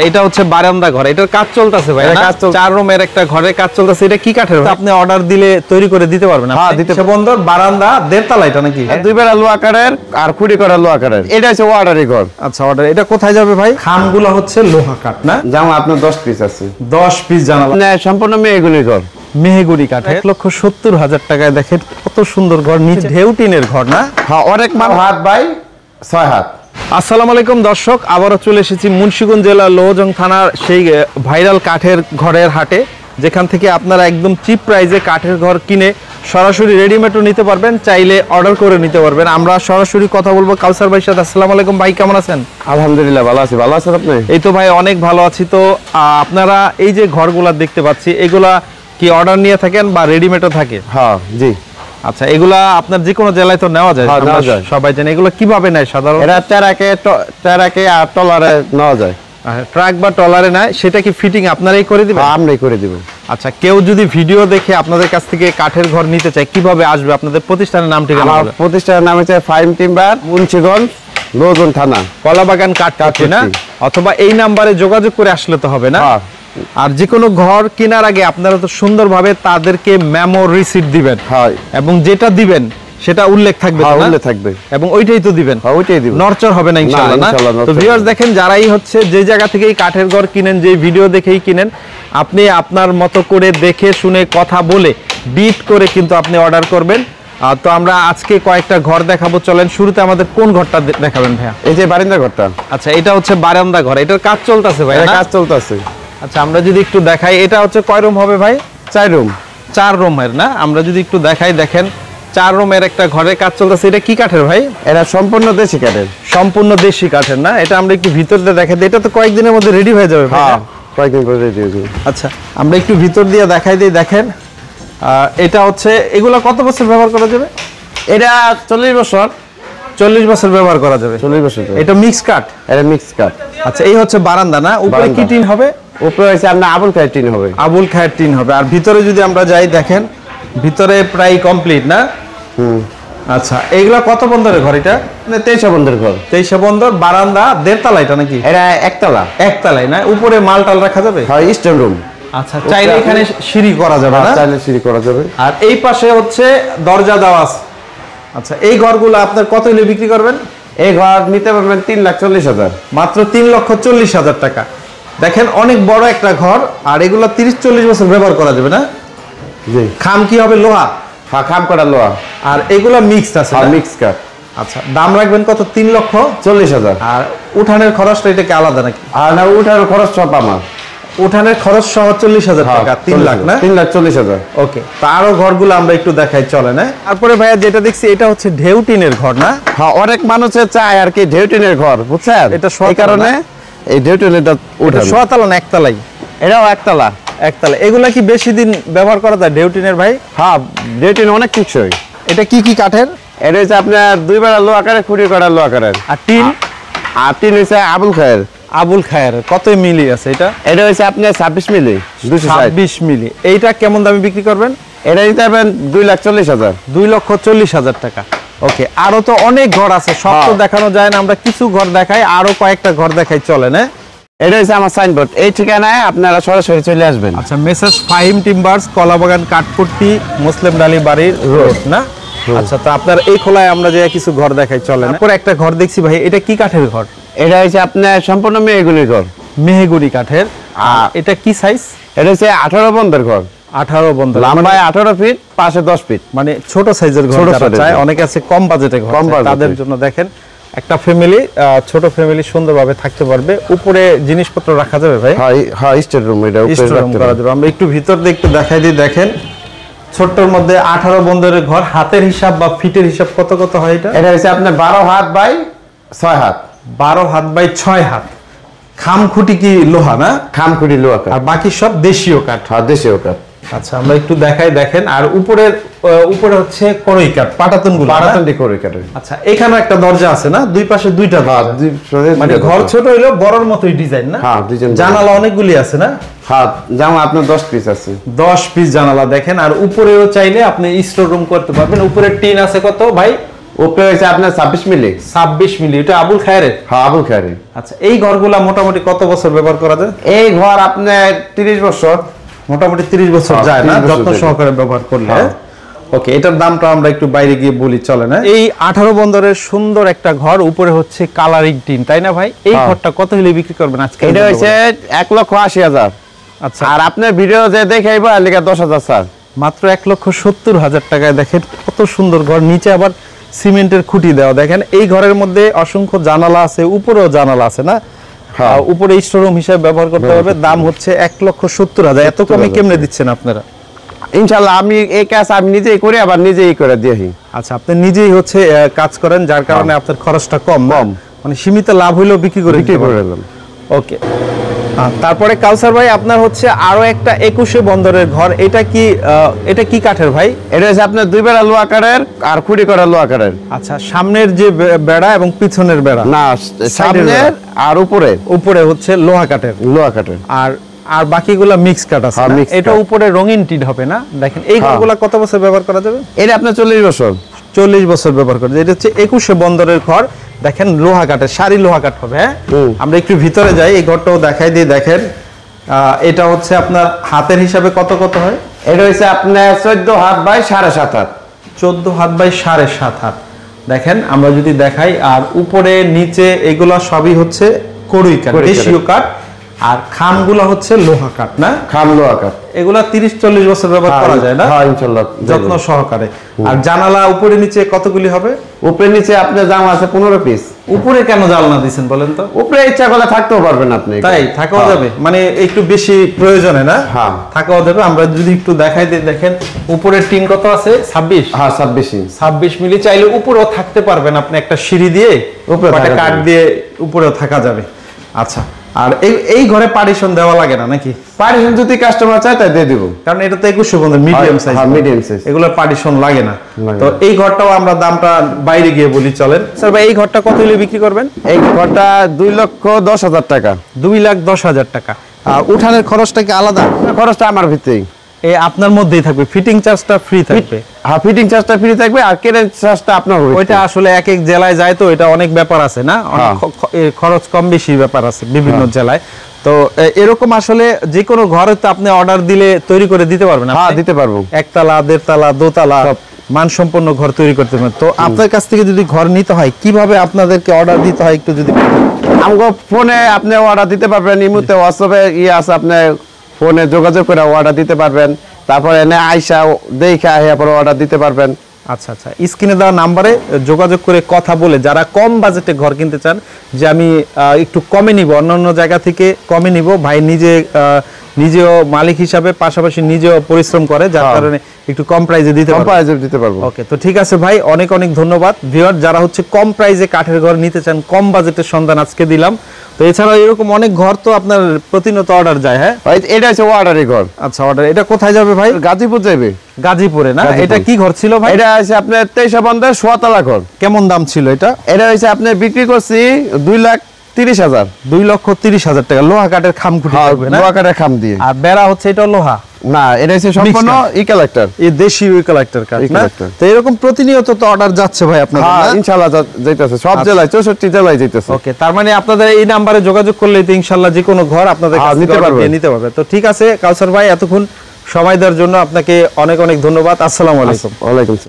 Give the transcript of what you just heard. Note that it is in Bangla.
এটা হচ্ছে বারান্দা ঘর, এটার কাজ চলতেছে ভাই, চার রুমের একটা ঘরের কাজ চলতেছে। এটা কি কাঠের? আপনি অর্ডার দিলে তৈরি করে দিতে পারবেন? হ্যাঁ দিতে। বন্দর বারান্দা দেড়তলা, এটা নাকি দুই বেলা লো আকারের আর খুঁড়ি করা লো আকারের। এটা হচ্ছে অর্ডারি ঘর। আচ্ছা অর্ডার। এটা কোথায় যাবে ভাই? খামগুলো হচ্ছে লোহা কাঠ না? জামা আপনার 10 পিস আছে। 10 পিস জানালা সম্পূর্ণ মেহগুনি ঘর, মেহগুনি কাঠ। 1,70,000 টাকায় দেখেন কত সুন্দর ঘর, নিচে ঢেউ টিনের ঘর না? হ্যাঁ অনেক মান হাত বাই 6 হাত। আসসালামু আলাইকুম দর্শক, আবারও চলে এসেছি মুন্সিগঞ্জ জেলার লোহজং থানার সেই ভাইরাল কাঠের ঘরের হাটে, যেখান থেকে আপনারা একদম চিপ প্রাইসে কাঠের ঘর কিনে সরাসরি রেডিমেডও নিতে পারবেন, চাইলে অর্ডার করে নিতে পারবেন। আমরা সরাসরি কথা বলবো কাউসার ভাইয়ের সাথে। আসসালামু আলাইকুম ভাই, কেমন আছেন? আলহামদুলিল্লাহ ভালো আছি। ভালো আছেন আপনি? এই তো ভাই অনেক ভালো আছি। তো আপনারা এই যে ঘরগুলা দেখতে পাচ্ছি, এগুলা কি অর্ডার নিয়ে থাকেন বা রেডিমেডও থাকে? হ্যাঁ জি। আচ্ছা এগুলা আপনার যে কোনো জেলায় তো নেওয়া যায়? সবাই জানে। এগুলো কিভাবে নেয় সাধারণত? এটা ট্রাকে আর টলারে নেওয়া যায়। ট্রাক বা টলারে নেয়, সেটা কি ফিটিং আপনারাই করে দিবেন? আমরাই করে দিব। আচ্ছা কেউ যদি ভিডিও দেখে আপনাদের কাছ থেকে কাঠের ঘর নিতে চায়, কিভাবে আসবে? আপনাদের প্রতিষ্ঠানের নাম ঠিকানা? আমার প্রতিষ্ঠানের নাম হচ্ছে ফাইম টিম্বার, মুন্সিগঞ্জ লোহজং থানা, কলাবাগান কাঠপট্টি না? অথবা এই নাম্বারে যোগাযোগ করে আসলে তো হবে না? আর যে কোনো ঘর কেনার আগে আপনারা তো সুন্দরভাবে তাদেরকে মেমো রিসিট দিবেন, এবং যেটা দিবেন সেটা উল্লেখ থাকবে, উল্লেখ থাকবে, এবং ওইটাই তো দিবেন। ওইটাই দিবেন, নরচর হবে না ইনশাআল্লাহ না? তো ভিউয়ার্স দেখেন, যারাই হচ্ছে যে জায়গা থেকেই কাঠের ঘর কিনেন, যে ভিডিও দেখেই কিনেন, আপনি আপনার মতো করে দেখে শুনে কথা বলে বিট করে কিন্তু আপনি অর্ডার করবেন। তো আমরা আজকে কয়েকটা ঘর দেখাবো, চলেন। শুরুতে আমাদের কোন ঘরটা দেখাবেন ভাইয়া? এই যে বারান্দা ঘরটা। আচ্ছা এটা হচ্ছে বারান্দা ঘর, এটার কাজ চলতেছে ভাই? কাজ চলতেছে। আচ্ছা আমরা যদি একটু দেখাই, এটা হচ্ছে কয় রুম হবে ভাই? 4 রুম। 4 রুমের না? আমরা যদি একটু দেখাই, দেখেন 4 রুমের একটা ঘরের কাজ চলতেছে। এটা কি কাঠের ভাই? এটা সম্পূর্ণ দেশি কাঠের। সম্পূর্ণ দেশি কাঠের না? এটা আমরা একটু ভিতর দিয়ে দেখাই দিই। এটা তো কয়েকদিনের মধ্যে রেডি হয়ে যাবে? হ্যাঁ কয়েকদিন পরে রেডি হয়ে যাবে। আচ্ছা আমরা একটু ভিতর দিয়ে দেখাই দিই। দেখেন এটা হচ্ছে, এগুলো কত বছর ব্যবহার করা যাবে? এটা 40 বছর। 40 বছর ব্যবহার করা যাবে? 40 বছর। এটা মিক্স কাঠ? এটা মিক্স কাঠ। আচ্ছা এই হচ্ছে বারান্দা না? উপরে কি টিন হবে? উপরে হচ্ছে আপনার আবুল খায়ের টিন হবে। আবুল খায়ের টিন হবে। আর ভিতরে যদি আমরা যাই, দেখেন ভিতরে প্রায় কমপ্লিট না? আচ্ছা এইগুলা কত বন্দরের ঘর? এটা 23 বন্দরের ঘর। 23 বন্দর। বারান্দা দেড়তলা এটা নাকি? এটা একতলা। একতলায় না? উপরে মাল টাল রাখা যাবে? হ্যাঁ স্টোর রুম। আচ্ছা চাইলে এখানে সিঁড়ি করা যাবে না? চাইলে সিঁড়ি করা যাবে। আর এই পাশে হচ্ছে দরজা দেওয়া আছে। আচ্ছা এই ঘরগুলো আপনার কত হলে বিক্রি করবেন? এই ঘর নিতে পারবেন 3,40,000। মাত্র 3,40,000 টাকা। দেখেন অনেক বড় একটা ঘর, আর এগুলো 30-40 বছর ব্যবহার করা যাবে না? জি। খাম কি হবে? লোহা? হ্যাঁ খাম করা লোহা। আর এগুলো মিক্সড আছে? হ্যাঁ মিক্স কাঠ। আচ্ছা দাম রাখবেন কত? 3,40,000। আর উঠানের খরচটা এটা কি আলাদা নাকি? আর না উঠানের খরচ সব আমার। উঠানের খরচ সহ 40,000 টাকা। 3 লাখ না? 3,40,000। ওকে। তো আরো ঘরগুলো আমরা একটু দেখাই, চলে না? তারপরে ভাইয়া যেটা দেখছি, এটা হচ্ছে ঢেউ টিনের ঘর না? হ্যাঁ অনেক মানুষের চায় আর কি ঢেউ টিনের ঘর, বুঝছেন? এটা এই কারণে এই ঢেউ টিনেরটা উঠানো। সোয়াতলা না একতলাই? এটাও একতলা। একতলা। এগুলা কি বেশি দিন ব্যবহার করা যায় ঢেউ টিনের ভাই? হ্যাঁ ঢেউ টিন অনেক টিকসই। এটা কি কি কাঠের? এটা হচ্ছে আপনার 2 বেলা লো আকারের, খুঁড়ি করা লো আকারের। আর টিন? আর টিন হচ্ছে আবুল খায়ের। আবুল খায়ের। কত মিলি আছে এটা? এটা হচ্ছে আপনার 26 মিলি। 26 মিলি। এইটা কেমন দামে বিক্রি করবেন? এটা নিতে পারবেন 2,40,000। 2,40,000 টাকা। ওকে। আরো তো অনেক ঘর আছে, সব তো দেখানো যায় না, আমরা কিছু ঘর দেখাই, আরো কয়েকটা ঘর দেখাই, চলে না? এটা হচ্ছে আমার সাইনবোর্ড। এই ঠিকানায় আপনারা সরাসরি চলে আসবেন। আচ্ছা মেসেজ ফাহিম টিম্বার্স, কলাবাগান কাঠপট্টি, মুসলিম ডালি বাড়ির রোড না? আচ্ছা তো আপনার এই খোলায় আমরা যে কিছু ঘর দেখাই, চলে না? তারপর একটা ঘর দেখছি ভাই, এটা কি কাঠের ঘর? এটা হচ্ছে আপনার সম্পূর্ণ মেহগুনি ঘর। মেহগুনি কাঠের। আর এটা কি সাইজ? এটা হচ্ছে 18 বন্দর ঘর। 18 বন্দর। লম্বায় 18 ফিট, পাশে 10 ফিট। মানে ছোট সাইজের ঘর যারা চায়, অনেকে আছে কম বাজেটে ঘর চায়, তাদের জন্য দেখেন একটা ফ্যামিলি, ছোট ফ্যামিলি সুন্দরভাবে থাকতে পারবে। উপরে জিনিসপত্র রাখা যাবে ভাই? হ্যাঁ স্টোর রুম। এটা উপরে রাখতে করা যাবে। আমরা একটু ভিতর দিয়ে একটু দেখাই দিই। দেখেন ছোট্টর মধ্যে 18 বন্দরের ঘর। হাতের হিসাব বা ফিটের হিসাব কত কত হয় এটা? এটা হচ্ছে আপনার 12 হাত বাই 6 হাত। 12 হাত বাই 6 হাত। খাম খুঁটি কি লোহা না? খাম খুঁটি লোহা কাঠ। আর বাকি সব দেশীয় কাঠ? হ্যাঁ দেশীয় কাঠ। আচ্ছা আমরা একটু দেখাই, দেখেন। আর উপরে হচ্ছে করই কাঠ, পাটাতন গুলো। পাটাতন দিয়ে করই কাঠ। আচ্ছা এখানে একটা দরজা আছে না? দুই পাশে দুইটা দরজা। মানে ঘর ছোট হইলেও বড়র মতোই ডিজাইন না? হ্যাঁ ডিজাইন। জানালা অনেকগুলি আছে না? হ্যাঁ জামা আপনার 10 পিস আছে। 10 পিস জানালা দেখেন। আর উপরেও চাইলে আপনি স্টোর রুম করতে পারবেন। উপরে টিন আছে কত ভাই? উপরে হয়েছে আপনার 26 মিলি। 26 মিলি, এটা আবুল খায়েরের? হ্যাঁ, আবুল খায়েরের। আচ্ছা, এই ঘরগুলা মোটামুটি কত বছর ব্যবহার করা যায়? এই ঘর আপনার 30 বছর, মোটামুটি 30 বছর যায় না, যত্ন সহকারে ব্যবহার করলে। ওকে, এটার দামটা আমরা একটু বাইরে গিয়ে বলি, চলে না? এই 18 বন্দরের সুন্দর একটা ঘর, উপরে হচ্ছে কালারিং টিন, তাই না ভাই? এই ঘরটা কত হলে বিক্রি করবেন আজকে? এটা হচ্ছে 1,80,000। আচ্ছা, আর আপনার ভিডিও যে দেখাইবো এর লিগে 10,000 স্যার। মাত্র 1,70,000 টাকায় দেখেন কত সুন্দর ঘর, নিচে আবার সিমেন্টের খুঁটি দেওয়া। দেখেন এই ঘরের মধ্যে অসংখ্য জানালা আছে, উপরেও জানালা আছে না? উপরে স্টোররুম হিসেবে ব্যবহার করতে পারবে। দাম হচ্ছে 1,70,000। এত কমে কেমনে দিচ্ছেন আপনারা? ইনশাআল্লাহ আমি এই কাজ আমি নিজেই করি, আবার নিজেই করে দিই। আচ্ছা, আপনি নিজেই হচ্ছে কাজ করেন, যার কারণে আপনার খরচটা কম, মানে সীমিত লাভ হইলেও বিক্রি করে দিলেন। ওকে, তারপরে কাউসার ভাই আপনার হচ্ছে আরো একটা 21 বন্দরের ঘর, এটা কি কাঠের ভাই? এটা হচ্ছে আপনার 2 বেড়া লোহা কাঠের আর খুঁটি করা লোহা কাঠের। আচ্ছা, সামনের যে বেড়া এবং পিছনের বেড়া? না, সামনের আর উপরে হচ্ছে লোহা কাঠের। আর বাকিগুলা মিক্স কাঠ আছে। এটা উপরে রঙিন টিন হবে না? দেখেন এই ঘরগুলা কত বছর ব্যবহার করা যাবে? এটা আপনার 40 বছর। 40 বছর ব্যবহার করা যায়। এটা হচ্ছে 21 বন্দরের ঘর। দেখেন লোহা কাঠের, সারি লোহা কাঠ হবে। হ্যাঁ, আমরা একটু ভিতরে যাই, এই ঘরটাও দেখাই দিই। দেখেন এটা হচ্ছে আপনার হাতের হিসাবে কত হয়? এটা হচ্ছে আপনার 14 হাত বাই 7.5 হাত। 14 হাত বাই 7.5 হাত। দেখেন আমরা যদি দেখাই, আর উপরে নিচে এগুলা সবই হচ্ছে কড়ুই কাঠ, দেশীয় কাঠ। আর খামগুলো হচ্ছে লোহা কাঠ না? খাম লোহা কাঠ। এগুলা 30-40 বছর ব্যবহার করা যায় না? হ্যাঁ, ইনশাআল্লাহ, যত্ন সহকারে। আর জানালা উপরে নিচে কতগুলি হবে? উপরে নিচে আপনার জানলা আছে 15 পিস। উপরে কেন জানলা দিবেন বলেন তো? উপরে ইচ্ছা করলে থাকতেও পারবেন আপনি। তাই থাকাও যাবে, মানে একটু বেশি প্রয়োজনে না? হ্যাঁ, থাকাও যাবে। আমরা যদি একটু দেখাই দিই, দেখেন উপরের টিন কত আছে? 26। হ্যাঁ, 26 মিলি। চাইলে উপরেও থাকতে পারবেন আপনি, একটা সিঁড়ি দিয়ে উপরে কাঠ দিয়ে উপরেও থাকা যাবে। আচ্ছা, আর এই ঘরে পার্টিশন দেওয়া লাগে না নাকি? পার্টিশন যদি কাস্টমার চায় তাই দিয়ে দিব, কারণ এটা তো 21 বন্দর মিডিয়াম সাইজ। মিডিয়াম সাইজ, এগুলো পার্টিশন লাগে না। তো এই ঘরটাও আমরা দামটা বাইরে গিয়ে বলি, চলেন। স্যার ভাই, এই ঘরটা কত হলে বিক্রি করবেন? এই ঘরটা 2,10,000 টাকা। 2,10,000 টাকা। উঠানের খরচটা কি আলাদা? খরচটা আমার ভিতরেই, আপনার মধ্যেই থাকবে, ফিটিং চার্জটা ফ্রি থাকবে? হ্যাঁ, ফিটিং চার্জটা ফ্রি থাকবে, আর কেরেন চার্জটা আপনার হবে। ওইটা আসলে এক এক জেলায় যায়, তো এটা অনেক ব্যাপার আছে না, খরচ কম বেশি ব্যাপার আছে বিভিন্ন জেলায়। তো এরকম আসলে যে কোনো ঘরে তো আপনি অর্ডার দিলে তৈরি করে দিতে পারবেন? হ্যাঁ, দিতে পারবো। একতলা, দেড়তলা, দোতলা মানসম্পন্ন ঘর তৈরি করতে পারবেন। তো আপনার কাছ থেকে যদি ঘর নিতে হয়, কিভাবে আপনাদেরকে অর্ডার দিতে হয় একটু যদি? আমাকে ফোনে আপনি অর্ডার দিতে পারবেন, ইমুতে হোয়াটসঅ্যাপে আছে, আপনি ফোনে যোগাযোগ করে অর্ডার দিতে পারবেন। তারপরে এনে আইসা দেখে পরে অর্ডার দিতে পারবেন। আচ্ছা, স্ক্রিনে দেওয়া নাম্বারে যোগাযোগ করে কথা বলে যারা কম বাজেটে ঘর কিনতে চান, যে আমি একটু কমে নিব, অন্যান্য জায়গা থেকে কমে নিব, ভাই নিজেও মালিক হিসাবে, পাশাপাশি নিজেও পরিশ্রম করে, যার কারণে একটু কম প্রাইসে দিতে পারবো। ওকে, তো ঠিক আছে ভাই, অনেক ধন্যবাদ। ভিউয়ার যারা হচ্ছে কম প্রাইসে কাঠের ঘর নিতে চান, কম বাজেটের সন্ধান আজকে দিলাম। তো এছাড়াও এরকম অনেক ঘর তো আপনার প্রতিনিয়ত অর্ডার যায়। হ্যাঁ, এটা হচ্ছে অর্ডারের ঘর। আচ্ছা, অর্ডার এটা কোথায় যাবে ভাই? গাজীপুর যাবে। গাজীপুরে না? এটা কি ঘর ছিল ভাই? এটা হচ্ছে আপনার 23 বন্দর 16 তলা ঘর। কেমন দাম ছিল এটা? এটা হচ্ছে আপনি বিক্রি করছি 2,30,000। 2,30,000 টাকা। লোহা কাঠের খামখুঁটি থাকবে না? লোহা কাঠের খাম দিয়ে। আর বেড়া হচ্ছে এটা লোহা না, এটা হচ্ছে সম্পূর্ণ ইকালাক্টার, এই দেশি ইকালাক্টার কাঠ না? তো এরকম প্রতিনিয়ত তো অর্ডার যাচ্ছে ভাই আপনাদের? হ্যাঁ, ইনশাআল্লাহ যাইতেছে, সব জেলায়, 64 জেলায় যাইতেছে। ওকে, তার মানে আপনাদের এই নাম্বারে যোগাযোগ করলে তো ইনশাআল্লাহ যে কোনো ঘর আপনাদের কাছে নিতে পারবে। তো ঠিক আছে কাউসার ভাই, এতক্ষণ সময় দেওয়ার জন্য আপনাকে অনেক ধন্যবাদ। আসসালামু আলাইকুম। ওয়ালাইকুম।